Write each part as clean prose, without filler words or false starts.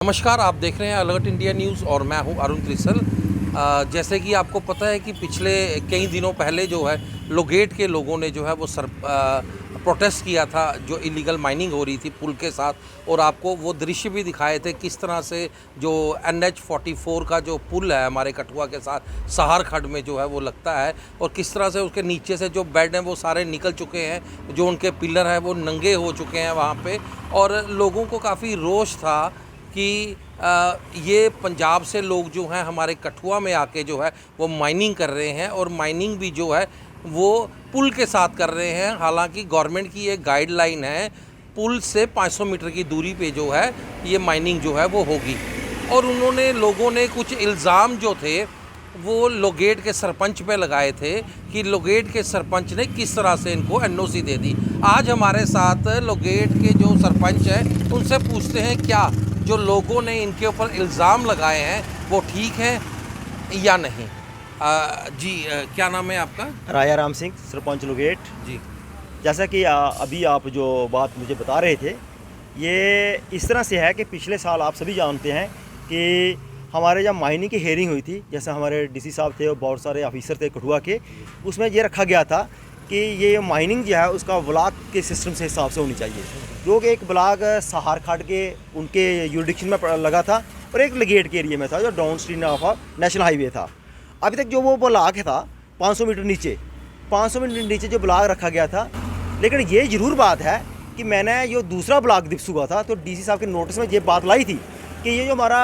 नमस्कार, आप देख रहे हैं अलर्ट इंडिया न्यूज़ और मैं हूं अरुण त्रिसल। जैसे कि आपको पता है कि पिछले कई दिनों पहले जो है लोगेट के लोगों ने जो है वो प्रोटेस्ट किया था जो इलीगल माइनिंग हो रही थी पुल के साथ, और आपको वो दृश्य भी दिखाए थे किस तरह से जो NH-44 का जो पुल है हमारे कठुआ के साथ सहार खड्ड में जो है वो लगता है, और किस तरह से उसके नीचे से जो बेड हैं वो सारे निकल चुके हैं, जो उनके पिलर हैं वो नंगे हो चुके हैं वहाँ पे। और लोगों को काफ़ी रोष था कि ये पंजाब से लोग जो हैं हमारे कठुआ में आके जो है वो माइनिंग कर रहे हैं, और माइनिंग भी जो है वो पुल के साथ कर रहे हैं। हालांकि गवर्नमेंट की एक गाइडलाइन है, पुल से 500 मीटर की दूरी पे जो है ये माइनिंग जो है वो होगी। और उन्होंने लोगों ने कुछ इल्ज़ाम जो थे वो लोगेट के सरपंच पे लगाए थे कि लोगेट के सरपंच ने किस तरह से इनको NOC दे दी। आज हमारे साथ लोगेट के जो सरपंच हैं उनसे पूछते हैं क्या जो लोगों ने इनके ऊपर इल्ज़ाम लगाए हैं वो ठीक है या नहीं। क्या नाम है आपका? राया राम सिंह, सरपंच लोगेट जी। जैसा कि अभी आप जो बात मुझे बता रहे थे, ये इस तरह से है कि पिछले साल आप सभी जानते हैं कि हमारे जब माइनिंग की हेयरिंग हुई थी, जैसे हमारे DC साहब थे और बहुत सारे ऑफिसर थे कठुआ के, उसमें ये रखा गया था कि ये माइनिंग जो है उसका ब्लॉक के सिस्टम से हिसाब से होनी चाहिए, जो कि एक ब्लॉक सहार खड्ड के उनके यूरिडिक्शन में लगा था और एक लगेट के एरिया में था जो down stream of national highway था। अभी तक जो वो ब्लॉक था 500 मीटर नीचे जो ब्लॉक रखा गया था। लेकिन ये ज़रूर बात है कि मैंने जो दूसरा ब्लॉक दिप्स हुआ था तो DC साहब के नोटिस में ये बात लाई थी कि ये जो हमारा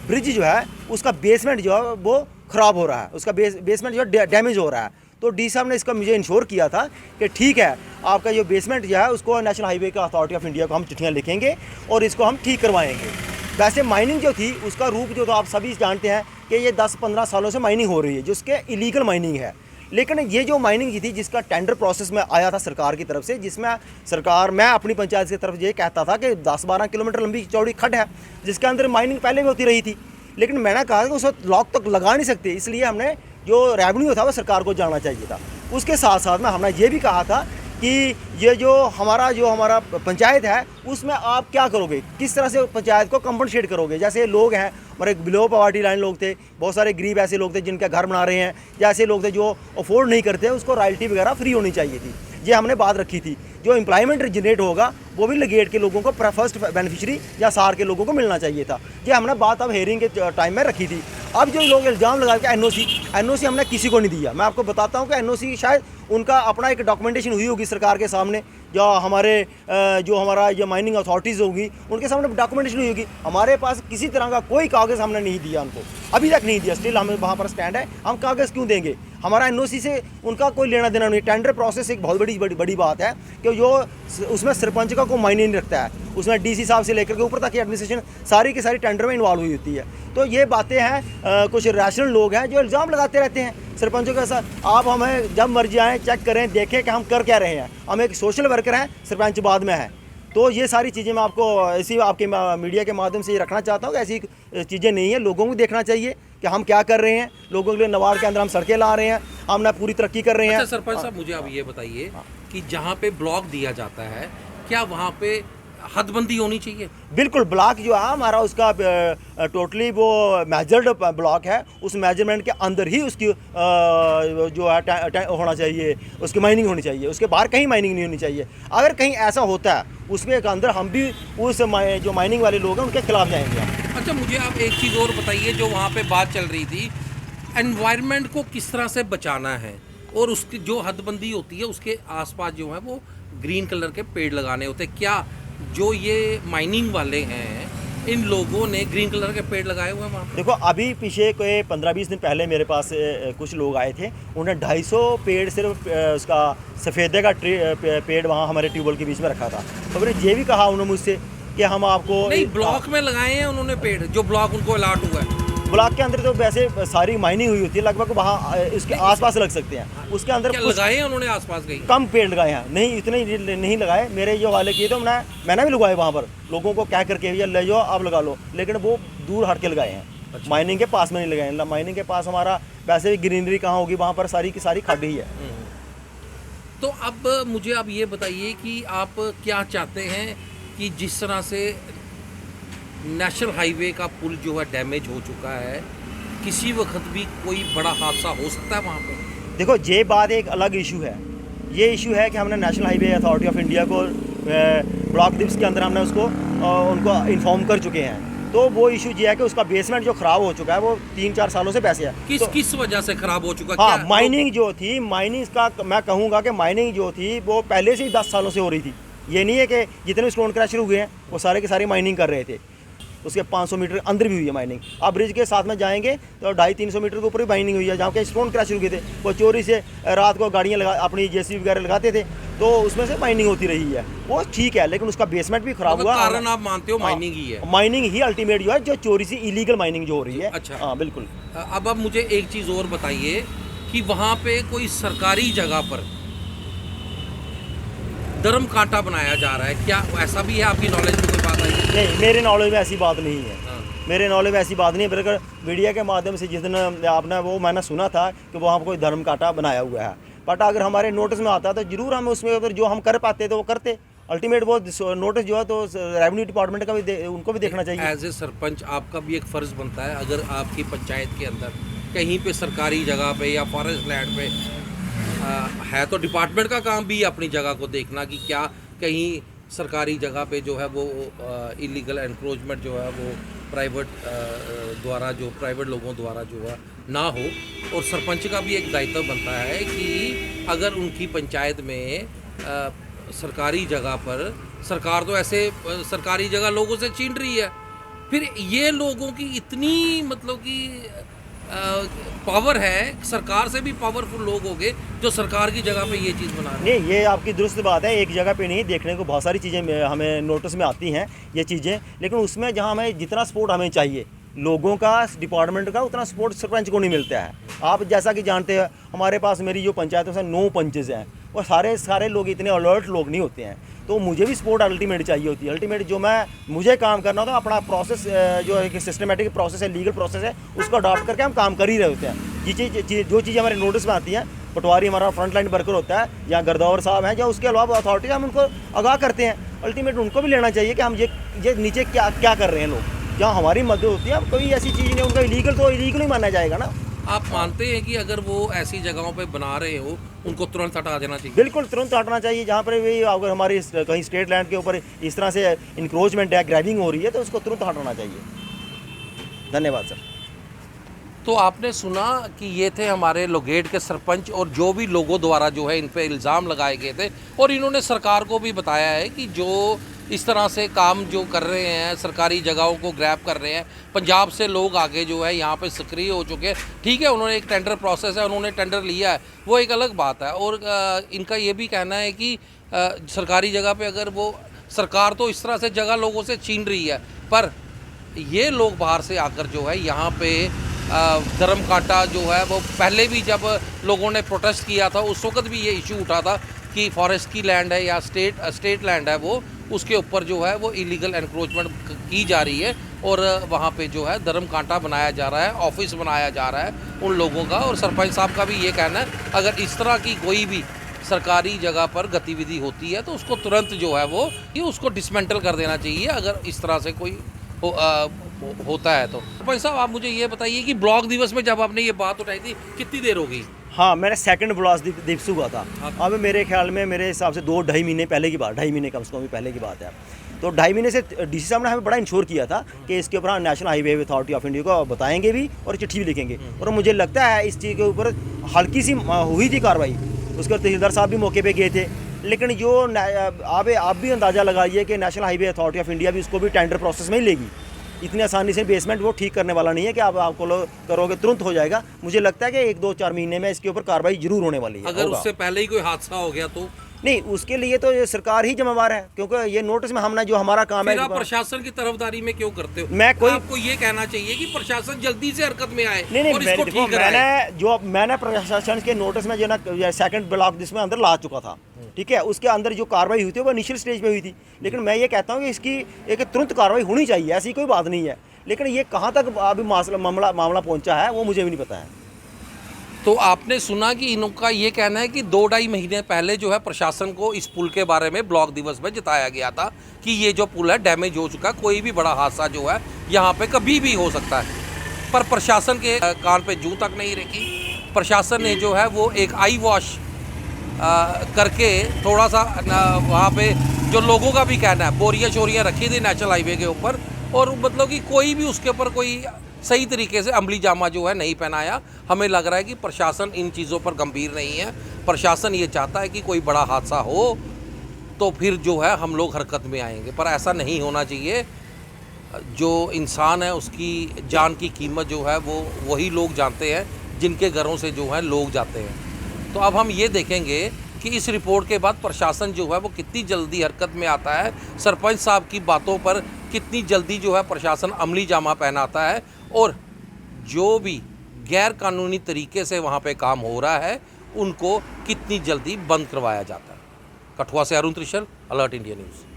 ब्रिज जो है उसका बेसमेंट जो है वो ख़राब हो रहा है, उसका बेसमेंट जो है डैमेज हो रहा है। तो DC साहब ने इसका मुझे इंश्योर किया था कि ठीक है, आपका जो बेसमेंट जो है उसको नेशनल हाईवे का अथॉरिटी ऑफ इंडिया को हम चिट्ठियाँ लिखेंगे और इसको हम ठीक करवाएंगे। वैसे माइनिंग जो थी उसका रूप जो था आप सभी जानते हैं कि ये 10-15 सालों से माइनिंग हो रही है, जिसके इलीगल माइनिंग है। लेकिन ये जो माइनिंग थी जिसका टेंडर प्रोसेस में आया था सरकार की तरफ से, जिसमें सरकार मैं अपनी पंचायत की तरफ ये कहता था कि 10-12 किलोमीटर लंबी चौड़ी खड्ड है जिसके अंदर माइनिंग पहले भी होती रही थी। लेकिन मैंने कहा कि उस वक्त लॉक तक लगा नहीं सकते, इसलिए हमने जो रेवेन्यू था वो सरकार को जाना चाहिए था। उसके साथ साथ में हमने ये भी कहा था कि ये जो हमारा पंचायत है उसमें आप क्या करोगे, किस तरह से पंचायत को कंपनसेट करोगे। जैसे लोग हैं हमारे बिलो पॉवर्टी लाइन लोग थे, बहुत सारे गरीब ऐसे लोग थे जिनके घर बना रहे हैं, या ऐसे लोग थे जो अफोर्ड नहीं करते, उसको रॉयल्टी वगैरह फ्री होनी चाहिए थी। ये हमने बात रखी थी। जो एम्प्लॉयमेंट जनरेट होगा वो भी लगेट के लोगों को फर्स्ट बेनिफिशरी या सार के लोगों को मिलना चाहिए था। ये हमने बात अब हेयरिंग के टाइम में रखी थी। अब जो लोग इल्ज़ाम लगा के NOC हमने किसी को नहीं दिया। मैं आपको बताता हूँ कि NOC शायद उनका अपना एक डॉक्यूमेंटेशन हुई होगी सरकार के सामने, या हमारा ये माइनिंग अथॉरिटीज़ होगी उनके सामने डॉक्यूमेंटेशन हुई होगी। हमारे पास किसी तरह का कोई कागज़ हमने नहीं दिया उनको, अभी तक नहीं दिया। स्टिल हमें वहाँ पर स्टैंड है, हम कागज़ क्यों देंगे? हमारा NOC से उनका कोई लेना देना नहीं। टेंडर प्रोसेस एक बहुत बड़ी बात है कि जो उसमें सरपंच का कोई मायने नहीं रखता है, उसमें DC साहब से लेकर के ऊपर तक की एडमिनिस्ट्रेशन सारी की सारी टेंडर में इन्वॉल्व हुई होती है। तो ये बातें हैं, कुछ रैशनल लोग हैं जो इल्ज़ाम लगाते रहते हैं सरपंचों के साथ। आप हमें जब मर्जी आएँ चेक करें, देखें कि हम कर क्या रहे हैं। हम एक सोशल वर्कर हैं, सरपंच बाद में है। तो ये सारी चीज़ें मैं आपको ऐसी आपके मीडिया के माध्यम से ये रखना चाहता हूँ कि ऐसी चीज़ें नहीं है। लोगों को देखना चाहिए कि हम क्या कर रहे हैं, लोगों के लिए नवाड़ के अंदर हम सड़कें ला रहे हैं, हम ना पूरी तरक्की कर रहे हैं। अच्छा सरपंच साहब, मुझे आप ये बताइए कि जहाँ पे ब्लॉक दिया जाता है क्या वहाँ पे हदबंदी होनी चाहिए? बिल्कुल। ब्लॉक जो है हमारा उसका टोटली वो मेजर्ड ब्लॉक है, उस मेजरमेंट के अंदर ही उसकी जो है होना चाहिए, उसकी माइनिंग होनी चाहिए, उसके बाहर कहीं माइनिंग नहीं होनी चाहिए। अगर कहीं ऐसा होता है उसमें एक अंदर हम भी उस जो माइनिंग वाले लोग हैं उनके खिलाफ जाएंगे। अच्छा, मुझे आप एक चीज़ और बताइए, जो वहाँ पे बात चल रही थी एनवायरनमेंट को किस तरह से बचाना है, और उसकी जो हदबंदी होती है उसके आसपास जो है वो ग्रीन कलर के पेड़ लगाने होते हैं। क्या जो ये माइनिंग वाले हैं इन लोगों ने ग्रीन कलर के पेड़ लगाए हुए हैं वहाँ? देखो, अभी पीछे कोई 15-20 दिन पहले मेरे पास कुछ लोग आए थे, उन्होंने 250 पेड़ सिर्फ उसका सफ़ेदे का पेड़ वहाँ हमारे ट्यूबवेल के बीच में रखा था। तो मैंने ये भी कहा उन्होंने मुझसे कि हम आपको नहीं, ब्लॉक में लगाए हैं उन्होंने पेड़, जो ब्लॉक उनको अलाट हुआ है। ब्लॉक के अंदर तो वैसे सारी माइनिंग हुई होती है, लगभग वहाँ इसके आसपास लग सकते हैं। उसके अंदर क्या लगाए हैं उन्होंने आसपास? गई कम पेड़ लगाए हैं, नहीं इतने नहीं लगाए। मेरे जो वाले किए तो मैंने भी लगाए वहाँ पर, लोगों को कह करके ये ले जाओ आप लगा लो, लेकिन वो दूर हट के लगाए हैं। अच्छा। माइनिंग के पास में नहीं लगाए। माइनिंग के पास हमारा वैसे भी ग्रीनरी कहाँ होगी, वहाँ पर सारी की सारी खड्ड ही है। तो अब मुझे आप ये बताइए कि आप क्या चाहते हैं कि जिस तरह से नेशनल हाईवे का पुल जो है डैमेज हो चुका है, किसी वक्त भी कोई बड़ा हादसा हो सकता है वहाँ पे। देखो ये बात एक अलग इशू है। ये इशू है कि हमने national highway authority of India को ब्लॉक दिप्स के अंदर हमने उसको उनको इन्फॉर्म कर चुके हैं। तो वो इशू ये है कि उसका बेसमेंट जो ख़राब हो चुका है वो 3-4 सालों से वैसे है। किस वजह से खराब हो चुका? हाँ, क्या माइनिंग जो थी, माइनिंग का मैं कहूँगा कि माइनिंग जो थी वो पहले से ही 10 सालों से हो रही थी। ये नहीं है कि जितने भी स्टोन क्रैशर हुए हैं वो सारे के सारे माइनिंग कर रहे थे। उसके 500 मीटर अंदर भी हुई है माइनिंग। आप ब्रिज के साथ में जाएंगे तो 250-300 मीटर के ऊपर भी माइनिंग हुई है, जहाँ के स्टोन क्रैशर हुए थे। वो चोरी से रात को गाड़ियाँ लगा अपनी जेसीबी वगैरह लगाते थे, तो उसमें से माइनिंग होती रही है। वो ठीक है, लेकिन उसका बेसमेंट भी खराब हुआ। कारण आप मानते हो माइनिंग ही है? माइनिंग ही अल्टीमेट जो है, जो चोरी से इलीगल माइनिंग जो हो रही है। अच्छा, हाँ बिल्कुल। अब मुझे एक चीज़ और बताइए कि वहाँ पे कोई सरकारी जगह पर धर्म कांटा बनाया जा रहा है, क्या ऐसा भी है? आपकी नॉलेज में कोई बात आई है? नहीं, मेरे नॉलेज में ऐसी बात नहीं है। हाँ। मेरे नॉलेज में ऐसी बात नहीं है। बल्कि मीडिया के माध्यम से जिस दिन आपने वो मैंने सुना था कि वहाँ पर कोई धर्म कांटा बनाया हुआ है, बट अगर हमारे नोटिस में आता तो जरूर हम उसमें अगर जो हम कर पाते तो वो करते। अल्टीमेट वो नोटिस जो है तो रेवेन्यू डिपार्टमेंट का भी उनको भी देखना चाहिए। एज ए सरपंच आपका भी एक फ़र्ज़ बनता है, अगर आपकी पंचायत के अंदर कहीं पे सरकारी जगह पे या फॉरेस्ट लैंड पे है, तो डिपार्टमेंट का काम भी है अपनी जगह को देखना कि क्या कहीं सरकारी जगह पे जो है वो इलीगल एनक्रोचमेंट जो है वो प्राइवेट द्वारा जो प्राइवेट लोगों द्वारा जो है ना हो। और सरपंच का भी एक दायित्व बनता है कि अगर उनकी पंचायत में सरकारी जगह पर सरकार तो ऐसे सरकारी जगह लोगों से छीन रही है, फिर ये लोगों की इतनी मतलब कि पावर है, सरकार से भी पावरफुल लोग होंगे जो सरकार की जगह पे ये चीज़ बना रहे हैं। नहीं, ये आपकी दुरुस्त बात है। एक जगह पे नहीं, देखने को बहुत सारी चीज़ें हमें नोटिस में आती हैं ये चीज़ें, लेकिन उसमें जहाँ हमें जितना सपोर्ट हमें चाहिए लोगों का, डिपार्टमेंट का, उतना सपोर्ट सरपंच को नहीं मिलता है। आप जैसा कि जानते हैं, हमारे पास मेरी जो पंचायत है उसमें 9 पंचेस हैं और सारे लोग इतने अलर्ट लोग नहीं होते हैं। तो मुझे भी सपोर्ट अल्टीमेट चाहिए होती है। अल्टीमेट जो मुझे काम करना होता है, अपना प्रोसेस जो एक सिस्टमेटिक प्रोसेस है, लीगल प्रोसेस है, उसको अडॉप्ट करके हम काम कर ही रहे होते हैं। जो चीज़ें हमारे नोटिस में आती हैं, पटवारी हमारा फ्रंट लाइन वर्कर होता है या गर्दावर साहब हैं, या उसके अलावा अथॉरिटी, हम उनको आगाह करते हैं। अल्टीमेट उनको भी लेना चाहिए कि हम ये नीचे क्या क्या कर रहे हैं लोग। जहाँ हमारी मदद होती है, अब कोई ऐसी चीज़ नहीं, उनका इलीगल तो इलीगल ही माना जाएगा ना। आप मानते हैं कि अगर वो ऐसी जगहों पे बना रहे हो उनको तुरंत हटा देना चाहिए? बिल्कुल तुरंत हटना चाहिए। जहाँ पर भी अगर हमारी कहीं स्टेट लैंड के ऊपर इस तरह से इंक्रोचमेंट है, ग्रैबिंग हो रही है, तो उसको तुरंत हटाना चाहिए। धन्यवाद सर। तो आपने सुना कि ये थे हमारे लोगेट के सरपंच, और जो भी लोगों द्वारा जो है इन पे इल्ज़ाम लगाए गए थे, और इन्होंने सरकार को भी बताया है कि जो इस तरह से काम जो कर रहे हैं, सरकारी जगहों को ग्रैब कर रहे हैं, पंजाब से लोग आगे जो है यहाँ पे सक्रिय हो चुके हैं। ठीक है, उन्होंने एक टेंडर प्रोसेस है, उन्होंने टेंडर लिया है, वो एक अलग बात है। और इनका ये भी कहना है कि सरकारी जगह पे अगर वो सरकार तो इस तरह से जगह लोगों से छीन रही है, पर ये लोग बाहर से आकर जो है यहाँ पे धर्म कांटा जो है वो पहले भी जब लोगों ने प्रोटेस्ट किया था उस वक्त भी ये इशू उठा था कि फॉरेस्ट की लैंड है या स्टेट लैंड है, वो उसके ऊपर जो है वो इलीगल एनक्रोचमेंट की जा रही है और वहाँ पे जो है धर्म कांटा बनाया जा रहा है, ऑफिस बनाया जा रहा है उन लोगों का। और सरपंच साहब का भी ये कहना है अगर इस तरह की कोई भी सरकारी जगह पर गतिविधि होती है तो उसको तुरंत जो है वो उसको डिसमेंटल कर देना चाहिए, अगर इस तरह से कोई होता है तो। सरपंच साहब, आप मुझे ये बताइए कि ब्लॉक दिवस में जब आपने ये बात उठाई थी कितनी देर हो गई? हाँ, मेरा सेकंड ब्लॉक दिवस हुआ था। अब मेरे ख्याल में, मेरे हिसाब से 2-2.5 महीने पहले की बात, 2.5 महीने कम से कम पहले की बात है। तो 2.5 महीने से डीसी साहब ने हमें बड़ा इंश्योर किया था कि इसके ऊपर national highway authority of India को बताएंगे भी और चिट्ठी भी लिखेंगे। और मुझे लगता है इस चीज़ के ऊपर हल्की सी हुई थी कार्रवाई। उसके बाद तहसीलदार साहब भी मौके पर गए थे, लेकिन जो आप भी अंदाज़ा लगाइए कि national highway authority of India भी उसको भी टेंडर प्रोसेस में ही लेगी। इतनी आसानी से बेसमेंट वो ठीक करने वाला नहीं है कि आपको करोगे तुरंत हो जाएगा। मुझे लगता है कि 1-2-4 महीने में इसके ऊपर कार्रवाई जरूर होने वाली है। अगर उससे पहले ही कोई हादसा हो गया तो? नहीं, उसके लिए तो ये सरकार ही जिम्मेवार है, क्योंकि ये नोटिस में हमने जो हमारा काम है। आप प्रशासन की तरफदारी में क्यों करते हो? आपको ये कहना चाहिए कि प्रशासन जल्दी से हरकत में आए और इसको ठीक कराए। मैंने प्रशासन के नोटिस में जो ना सेकंड ब्लॉक जिसमें अंदर ला चुका था, ठीक है, उसके अंदर जो कार्रवाई हुई थी वो इनिशियल स्टेज पे हुई थी। लेकिन मैं ये कहता हूँ कि इसकी एक तुरंत कार्रवाई होनी चाहिए, ऐसी कोई बात नहीं है। लेकिन ये कहाँ तक अभी मामला पहुँचा है वो मुझे भी नहीं पता है। तो आपने सुना कि इनका ये कहना है कि 2-2.5 महीने पहले जो है प्रशासन को इस पुल के बारे में ब्लॉक दिवस में जताया गया था कि ये जो पुल है डैमेज हो चुका, कोई भी बड़ा हादसा जो है यहाँ पे कभी भी हो सकता है। पर प्रशासन के कान पे जूं तक नहीं रखी। प्रशासन ने जो है वो एक आई वॉश करके थोड़ा सा वहाँ पे जो लोगों का भी कहना है, बोरियां शोरियां रखी थी नेशनल हाईवे के ऊपर, और मतलब कि कोई भी उसके ऊपर कोई सही तरीके से अमली जामा जो है नहीं पहनाया। हमें लग रहा है कि प्रशासन इन चीज़ों पर गंभीर नहीं है। प्रशासन ये चाहता है कि कोई बड़ा हादसा हो तो फिर जो है हम लोग हरकत में आएंगे, पर ऐसा नहीं होना चाहिए। जो इंसान है उसकी जान की कीमत जो है वो वही लोग जानते हैं जिनके घरों से जो है लोग जाते हैं। तो अब हम ये देखेंगे कि इस रिपोर्ट के बाद प्रशासन जो है वो कितनी जल्दी हरकत में आता है, सरपंच साहब की बातों पर कितनी जल्दी जो है प्रशासन अमली जामा पहनाता है, और जो भी गैर कानूनी तरीके से वहाँ पे काम हो रहा है उनको कितनी जल्दी बंद करवाया जाता है। कठुआ से अरुण त्रिशल, अलर्ट इंडिया न्यूज़।